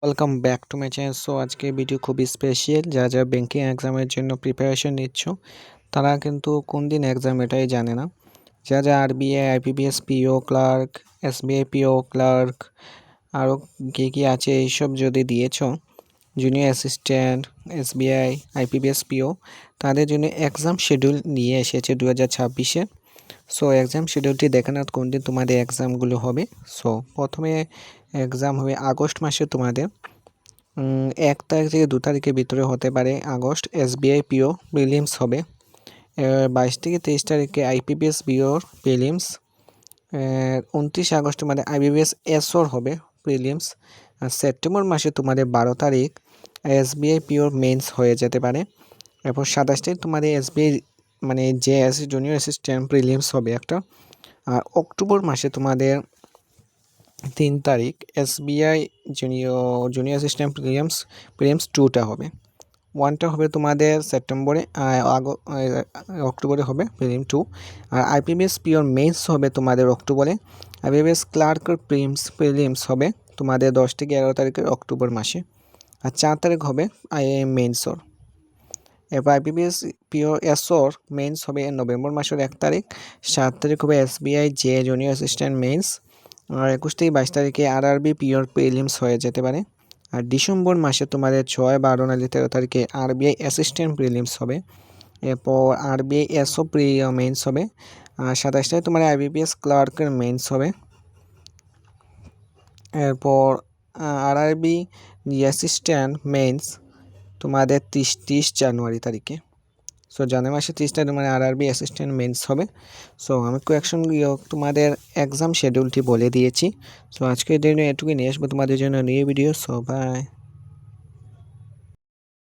Welcome back to my channel. So আজকে video খুবই special. যারা ব্যাংকিং এক্সামের জন্য প্রিপারেশন নিচ্ছ তারা কিন্তু কোন দিন এক্সাম এটাই জানে না। যারা আরবিআই, আইপিপিএস পিও ক্লার্ক, এসবিআই পিও ক্লার্ক আরও কী আছে এইসব যদি দিয়েছো, জুনিয়র অ্যাসিস্ট্যান্ট, এসবিআই, আইপিপিএস পিও, তাদের জন্য এক্সাম শিডিউল নিয়ে এসেছে 2026-এ। সো এক্সাম শিডিউলটি দেখে না কোন দিন তোমাদের এক্সামগুলো হবে। সো প্রথমে এক্সাম হবে আগস্ট মাসে তোমাদের 1 তারিখ থেকে 2 তারিখের ভিতরে হতে পারে আগস্ট। এসবিআই পিও প্রিলিমস হবে 22 থেকে 23 তারিখে। আইপিপিএস পিওর প্রিলিমস 29 আগস্ট তোমাদের আইবিপিএস এসওর হবে প্রিলিমস। আর সেপ্টেম্বর মাসে তোমাদের 12 তারিখ এসবিআই পিওর মেন্স হয়ে যেতে পারে। এরপর 27 তারিখ তোমাদের এসবিআই মানে জেএস জুনিয়র অ্যাসিস্ট্যান্ট প্রিলিমস হবে একটা। আর অক্টোবর মাসে তোমাদের 3 তারিখ এসবিআই জুনিয়র অ্যাসিস্ট্যান্ট প্রিলিমস 2টা হবে। 1টা হবে তোমাদের সেপ্টেম্বরে, অক্টোবরে হবে প্রিলিম 2। আর আইপিপিএস পিওর মেন্স হবে তোমাদের অক্টোবরে। আইপিপিএস ক্লার্কের প্রিলিমস হবে তোমাদের 10 থেকে 11 তারিখের অক্টোবর মাসে। আর 4 তারিখ হবে মেন্সর। এরপর আইপিপিএস পিওর এসওর মেন্স হবে নভেম্বর মাসের 1 তারিখ। 7 তারিখ হবে এসবিআই জে জুনিয়র অ্যাসিস্ট্যান্ট মেন্স। আর 21 থেকে 22 তারিখে আরআরবি পিওর প্রিলিমস হয়ে যেতে পারে। আর ডিসেম্বর মাসে তোমাদের 6, 12, 13 তারিখে আরবিআই অ্যাসিস্ট্যান্ট প্রিলিমস হবে। এরপর আরবিআই এসও মেন্স হবে। আর 27 তারিখে তোমার আইবিপিএস ক্লার্কের মেন্স হবে। এরপর আরআরবি অ্যাসিস্ট্যান্ট মেন্স তোমাদের 30 জানুয়ারি তারিখে। সো জানুয়ারি মাসে 30 তারিখ মানে আরআরবি অ্যাসিস্ট্যান্ট মেন্স হবে। সো আমি কোয়েকশন তোমাদের এক্সাম শিডিউলটি বলে দিয়েছি। সো আজকের দিনে এটুকুই নিয়ে আসবো তোমাদের জন্য নিউ ভিডিও। So by.